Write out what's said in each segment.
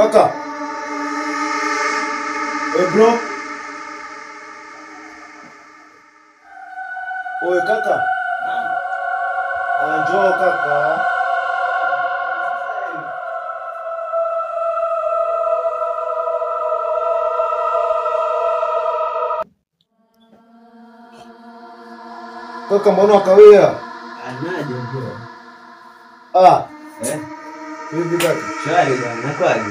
Kaka. Bro. Oye kaka. Njoo kaka. Kaka mbona wakawia? Anaje bro. Hivi kaka. Shwari bwana, nakwaje?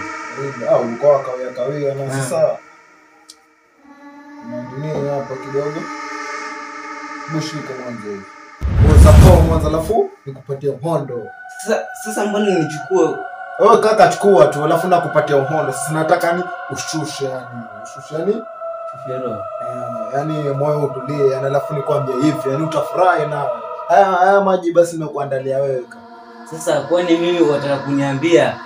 Ulikuwa wakawia na sasa. Ndio hapa kidogo. Mshika mwanzo hivi. Usapo mwanzo alafu nikupatia uhondo. Sasa mbona nichukue? Kaka chukua tu alafu nakupatia uhondo. Sasa nataka ni ushushe yani. Ushushe yani? Roho. Yani moyo utulie, yani alafu nikwambia hivi, yani utafurahi nawe. Haya maji basi nimekuandalia wewe kaka. Sasa kwani mimi wataka kuniambia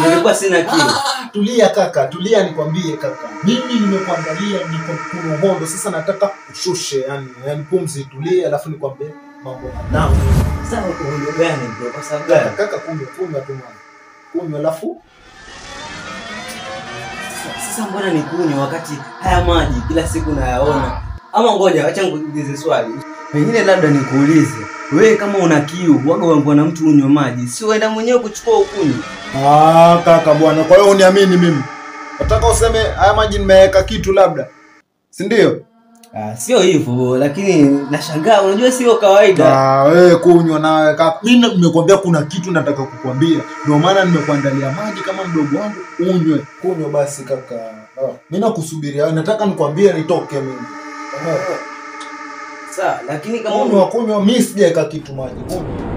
nilikuwa sina kiu? Tulia kaka, tulia nikwambie kaka. Mimi nimekuandalia nikukuno uhondo. Sasa nataka ushushe yani pumzi tulie alafu nikwambie mambo matamu. Sasa uhondo gani bro? Kwa sababu gani? Kaka kunywa tu mwana. Kunywa alafu sasa mbona nikunywe wakati haya maji kila siku nayaona? Ama ngoja acha nikuulize swali. Pengine labda nikuulize, wewe kama una kiu, waga wangu na mtu unywe maji, si uenda mwenyewe kuchukua ukunywe? Kaka bwana, kwa hiyo uniamini mimi. Nataka useme haya maji nimeweka kitu labda. Si ndio? Sio hivyo, lakini nashangaa, unajua sio kawaida. Wewe kunywa nawe kaka. Mimi nimekuambia kuna kitu nataka kukuambia. Ndio maana nimekuandalia maji kama mdogo wangu unywe. Kunywa basi kaka. Mimi nakusubiria. Nataka nikwambie nitoke mimi. Sasa lakini kama kunywa mimi sijaweka kitu maji. Kunywa.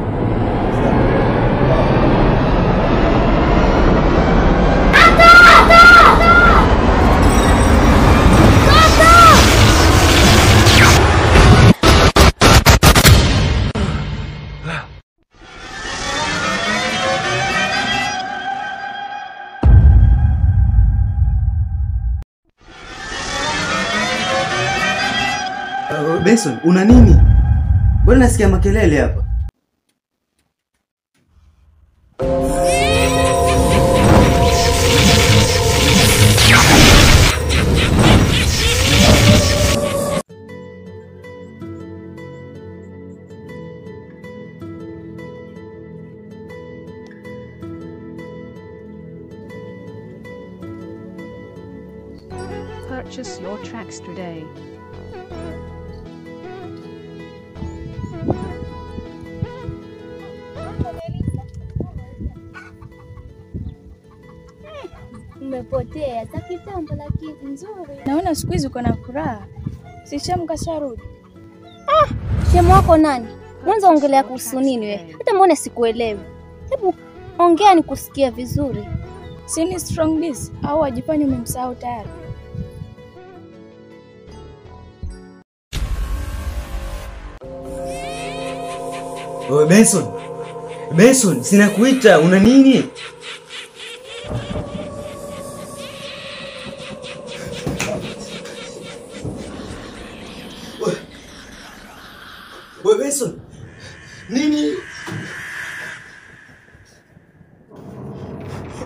Benson, una nini? Mbona nasikia makelele hapa? Purchase your tracks today. Umepotea za kitambo lakini nzuri. Naona siku hizi uko na furaha. Si Shemu kasharudi? Shemu wako nani? Mwanzo ongelea kuhusu nini wewe? Hata mbona sikuelewi. Hebu ongea nikusikia vizuri. Si ni strong this au ajifanye umemsahau tayari? Wewe Benson, sina kuita, una nini? Wewe Benson. Nini?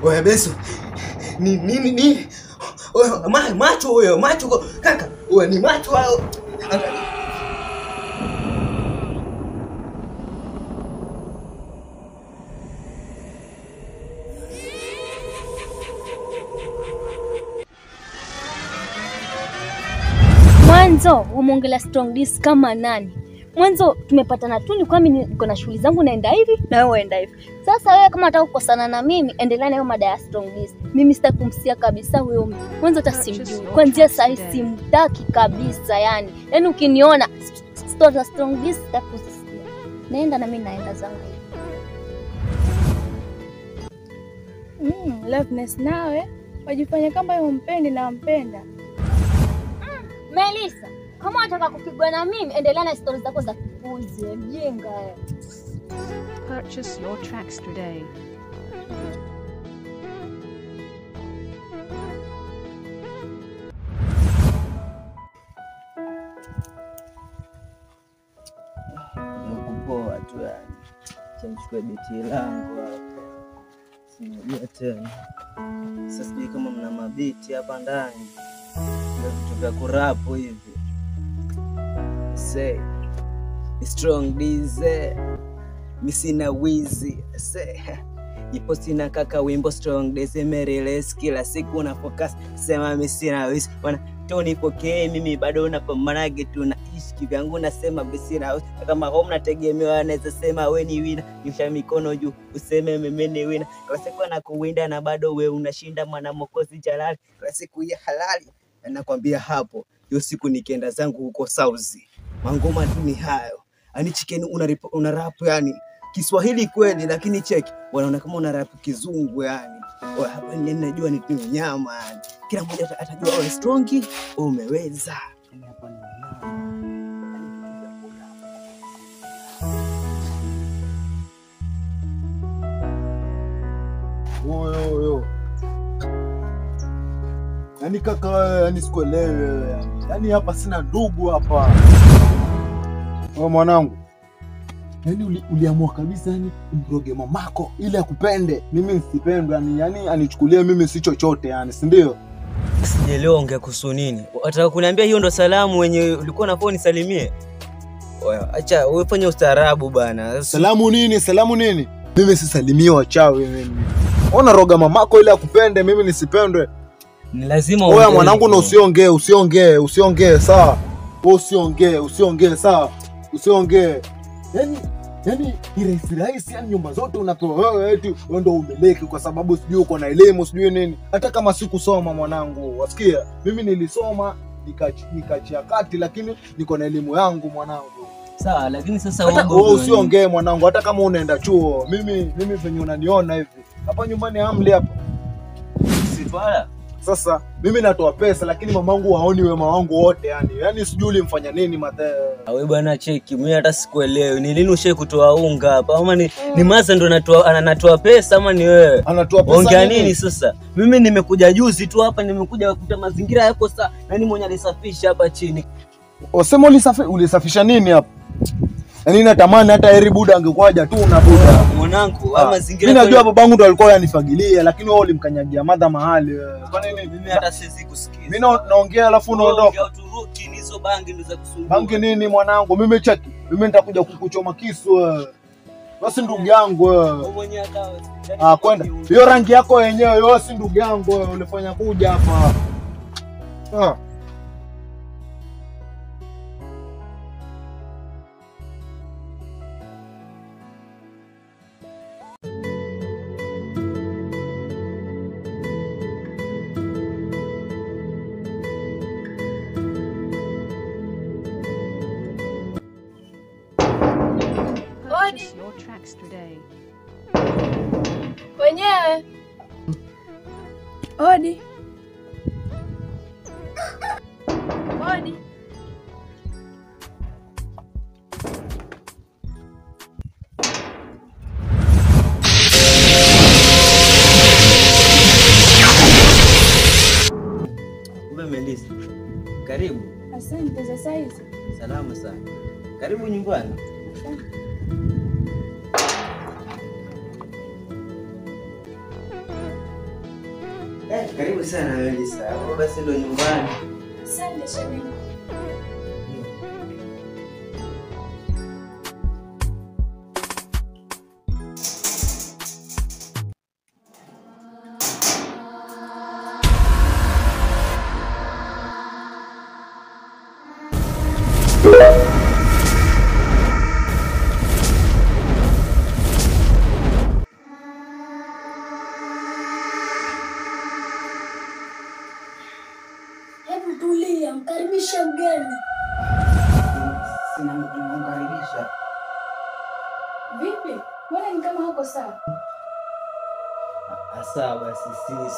Wewe Benson. Nini? Wewe macho kaka. Wewe ni macho wao. Mwanzo umeongelea strong this kama nani? Mwanzo tumepatana tu ni kwa mimi niko na shughuli zangu naenda hivi na wewe uenda hivi. Sasa wewe kama unataka kukosana na mimi endelea na hiyo mada ya strong this. Mimi sitaki kumsikia kabisa huyo mtu. Mwanzo tasimjui. Kwanza sasa simtaki kabisa yani. Yaani ukiniona story strong this sitakusikia. Naenda na mimi naenda zangu. Loveness nawe wajifanya kama wewe umpendi na umpenda. Melissa, kama unataka kupigwa na mimi endelea na stories zako za kupuzi, mjinga. Purchase your tracks today. Nakupoa tu yani. Chemchukue biti langu hapa. Sinajua tena. Sasa sijui kama mna mabiti hapa ndani. Ndio vitu vya kurapu hivi. Say strong dize. Misina wizi. Say ipo sina kaka wimbo strong dize mereles kila siku na focus sema misina wizi. Bwana tonipokee mimi bado napambanaje tunaishi kivyangu nasema bisina wizi. Kama home nategemewa naweza sema wewe ni wina. Nyosha mikono juu useme mimi ni wina. Kwa siku na kuwinda na bado wewe unashinda mwana Mwokozi Jalali. Kwa siku ya halali nakwambia hapo. Hiyo siku nikienda zangu huko South. Mangoma tu ni hayo. Ani chicken una rap yani Kiswahili kweli lakini cheki wanaona kama una rap kizungu yani. Hapa ninajua ni nyama yani. Kila mmoja atajua wewe strong umeweza. Yani hapa ni Oyo. Yaani kaka, yaani sikuelewi yani. Yaani hapa sina ndugu hapa. Wewe mwanangu. Yaani uliamua kabisa yani umroge mamako ili akupende. Mimi nisipendwe yani anichukulie mimi si chochote yani, si ndio? Sijaelewa ongea kuhusu nini. Wataka kuniambia hiyo ndo salamu wenye ulikuwa unafaa unisalimie? Oya, acha wewe fanya ustaarabu bana. Salamu nini? Salamu nini? Mimi sisalimie wachawi mimi. Ona roga mamako ili akupende, mimi nisipendwe. Ni lazima oya mwanangu na usiongee sawa. Wewe usiongee sawa. Usiongee. Yaani ni rahisi yani nyumba zote unapewa wewe eti wewe ndio umeleki kwa sababu sijui uko na elimu sijui nini. Hata kama sikusoma mwanangu, wasikia? Mimi nilisoma nikachia kati lakini niko na elimu yangu mwanangu. Sawa, lakini sasa wewe usiongee mwanangu hata kama unaenda chuo. Mimi venye unaniona hivi. Hapa nyumbani hamli hapa. Sifala. Sasa mimi natoa pesa lakini mamangu haoni wema wangu wote yani. Yaani sijui ulimfanya nini mathe. Wewe bwana cheki, mimi hata sikuelewi. Ni lini ushe kutoa unga hapa? Ama ni Maza ndo anatoa pesa ama ni wewe? Anatoa pesa. Ongea nini sasa? Mimi nimekuja juzi tu hapa nimekuja kukuta mazingira yako sawa. Nani mwenye alisafisha hapa chini? Usema ulisafisha nini hapa? Yaani natamani hata heri buda angekuaja tu na buda. Mwanangu, mazingira mimi najua babangu ndo alikuwa yanifagilia lakini wewe ulimkanyagia madha mahali. Kwa nini mimi hata siwezi kusikiza? Mimi naongea alafu unaondoka. Uturuki hizo bangi ndo za kusumbua. Bangi nini mwanangu? Mimi cheki. Mimi nitakuja kukuchoma kisu wewe. Basi ndugu yangu wewe. Wewe mwenyewe hata kwenda. Hiyo rangi yako yenyewe wewe si ndugu yangu wewe ulifanya kuja hapa. Your tracks today. Wenyewe. Odi. Melissa. Karibu. Asante za saizi. Salama sana. Karibu nyumbani. Karibu sana Melissa. Hapo basi ndo nyumbani. Asante shemeji. Hebu tulia, mkaribishe mgeni. Sinamkaribisha. Vipi? Mbona ni kama hako sawa? Sawa basi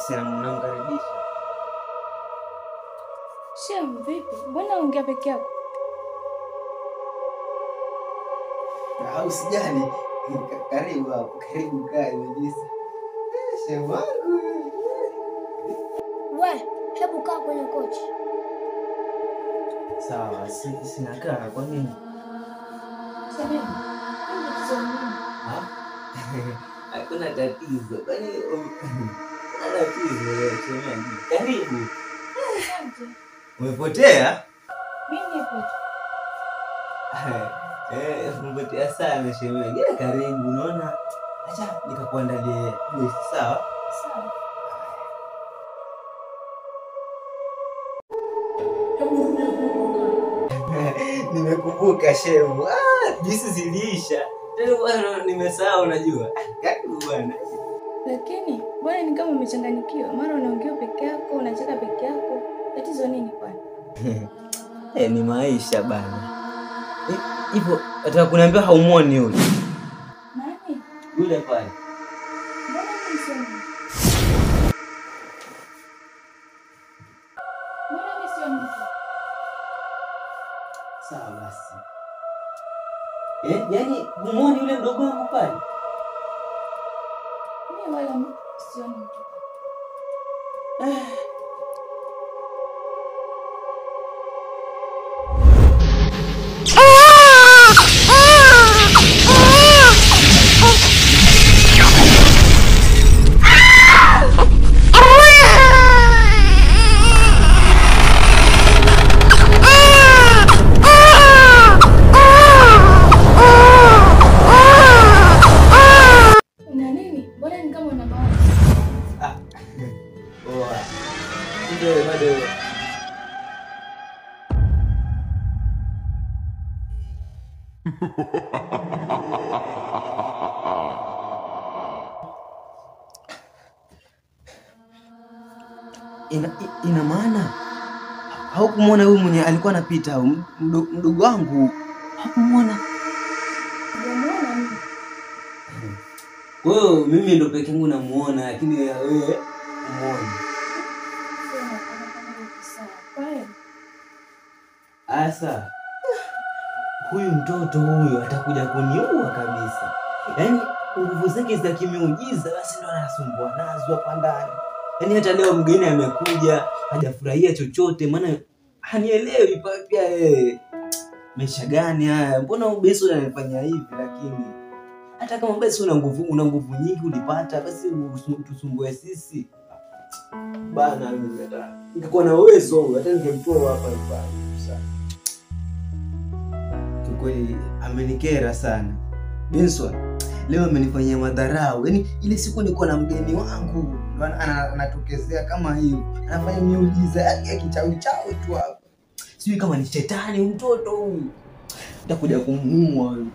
sinamkaribisha. Shem, vipi? Mbona ongea peke yako? Usijali. Karibu hapo, karibu kae Melissa. Shem wangu. We, hebu kaa kwenye kochi. Sawa, sinakaa kwa nini? Shemeji, Kuna tatizo. Kwani kuna tatizo shemeji. Karibu. Umepotea? Mimi nipo. Umepotea sana shemeji. Karibu, unaona? Acha nikakuandalie juice, sawa? Sawa. Nimekumbuka shemu. Juice ziliisha. Tena bwana nimesahau unajua. Karibu bwana. Lakini mbona ni kama umechanganyikiwa? Mara unaongea peke yako, unacheka peke yako. Tatizo nini kwani? Ni maisha bana. Hivyo nataka kuniambia haumuoni yule. Nani? Yule pale. Mbona mimi sioni? Mbona mimi sioni? Sawa basi. Yaani humuoni yule mdogo wangu pale? Mimi wala sioni mtu. Una nini? Mbona ni kama una mawazo? Ndio bado. Ina maana haukumwona huyu mwenye alikuwa anapita mdogo wangu? Hakumwona? Unamuona mimi? Kwa hiyo mimi ndo peke yangu namuona, lakini wewe umuone. Sio naona kama uko sawa. Kwani? Asa, huyu mtoto huyu atakuja kuniua kabisa. Yaani nguvu zake za kimiujiza basi ndo anasumbua nazo hapa ndani. Yaani hata leo mgeni amekuja, hajafurahia chochote maana hanielewi pia yeye. Maisha gani haya? Mbona ubeso anafanya hivi? Lakini hata kama basi una nguvu nyingi ulipata, basi tusumbue sisi. Bana mimi hata ningekuwa na uwezo hata ningemtoa hapa hapa. Kweli amenikera sana. Benson leo amenifanyia madharau. Yaani ile siku nilikuwa na mgeni wangu ndo anatokezea kama hiyo. Anafanya miujiza yake ya kichawi tu hapa. Sijui kama ni shetani mtoto huyu. Nitakuja kumuua huyu.